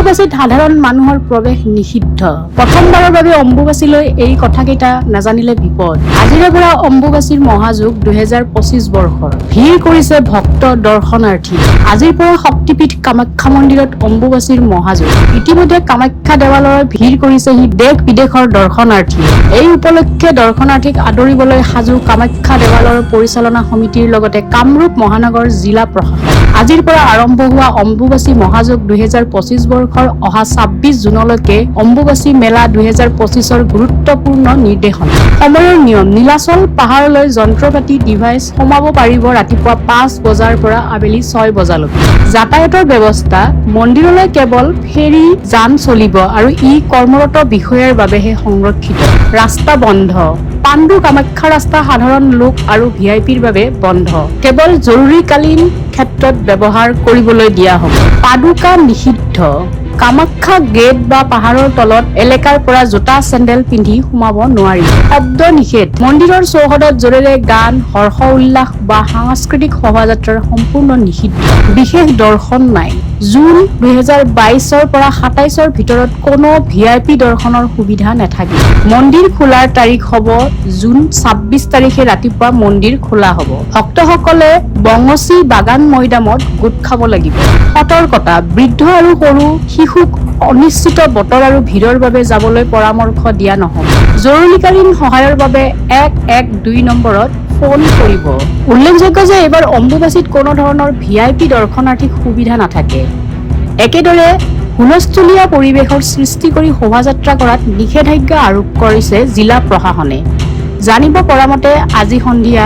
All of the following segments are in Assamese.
অম্বুবাচীত সাধাৰণ মানুহৰ প্ৰৱেশ নিষিদ্ধ। প্ৰথমবাৰৰ বাবে অম্বুবাচীলৈ এই কথাকেইটা নাজানিলে বিপদ। আজিৰে পৰা অম্বুবাচীৰ মহাযুগ 2025 বৰ্ষৰ। ভিৰ কৰিছে ভক্ত দৰ্শনাৰ্থী। আজিৰ পৰা শক্তিপীঠ কামাখ্যা মন্দিৰত অম্বুবাচীৰ মহাযুগ। ইতিমধ্যে কামাখ্যা দেৱালয়ত ভিৰ কৰিছেহি দেশ বিদেশৰ দৰ্শনাৰ্থী। এই উপলক্ষে দৰ্শনাৰ্থীক আদৰিবলৈ সাজু কামাখ্যা দেৱালয়ৰ পৰিচালনা সমিতিৰ লগতে কামৰূপ মহানগৰ জিলা প্ৰশাসন। আজিৰ পৰা আৰম্ভ হোৱা অম্বুবাচী মহাযুগ 2025 বৰ্ষৰ অহা 26 জুনলৈকে অম্বুবাচী মেলা 2025ৰ গুৰুত্বপূৰ্ণ নিৰ্দেশনা। সময়ৰ নিয়ম। নীলাচল পাহাৰলৈ যন্ত্ৰপাতি ডিভাইচ সোমাব পাৰিব ৰাতিপুৱা 5 বজাৰ পৰা আবেলি 6 বজালৈকে। যাতায়াতৰ ব্যৱস্থা। মন্দিৰলৈ কেৱল ফেৰী যান চলিব আৰু ই কৰ্মৰত বিষয়াৰ বাবেহে সংৰক্ষিত। ৰাস্তা বন্ধ। পাণ্ডু কামাখ্যা ৰাস্তা সাধাৰণ লোক আৰু ভিআইপিৰ বাবে বন্ধ। কেৱল জৰুৰীকালীন ক্ষেত্ৰত ব্যৱহাৰ কৰিবলৈ দিয়া হ'ব। পাদুকা নিষিদ্ধ। কামাখ্যা গেট বা পাহাৰৰ তলত এলেকাৰ পৰা জোতা চেণ্ডেল পিন্ধি সোমাব নোৱাৰি। শব্দ নিষেধ। মন্দিৰৰ চৌহদত জোৰেৰে গান, হৰ্ষ উল্লাস বা সাংস্কৃতিক শোভাযাত্ৰাৰ সম্পূৰ্ণ নিষিদ্ধ। বিশেষ দৰ্শন নাই। জুন 2022ৰ পৰা 27ৰ ভিতৰত কোনো ভিআইপি দৰ্শনৰ সুবিধা নাথাকিব। মন্দিৰ খোলাৰ তাৰিখ হ'ব জুন 26 তাৰিখে ৰাতিপুৱা মন্দিৰ খোলা হ'ব। ভক্তসকলে বঙচি বাগান মৈদামত গোট খাব লাগিব। সতৰ্কতা। বৃদ্ধ আৰু সৰু শিশুক অনিশ্চিত বতৰ আৰু ভিৰৰ বাবে যাবলৈ পৰামৰ্শ দিয়া নহ'ব। জৰুৰীকালীন সহায়ৰ বাবে 112 নম্বৰত ফোন কৰিব। উল্লেখযোগ্য যে এইবাৰ অম্বুবাচীত কোনো ধৰণৰ ভিআইপি দৰ্শনাৰ্থীক সুবিধা নাথাকে। একেদৰে হুলস্থুলীয়া পৰিৱেশৰ সৃষ্টি কৰি শোভাযাত্ৰা কৰাত নিষেধাজ্ঞা আৰোপ কৰিছে জিলা প্ৰশাসনে। জানিব পৰা মতে আজি সন্ধিয়া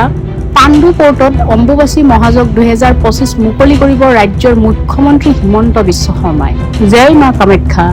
পাণ্ডু কোৰ্টত অম্বুবাচী মহাযুগ 2025 মুকলি কৰিব ৰাজ্যৰ মুখ্যমন্ত্ৰী হিমন্ত বিশ্ব শৰ্মাই। জয় মা কামাখ্যা।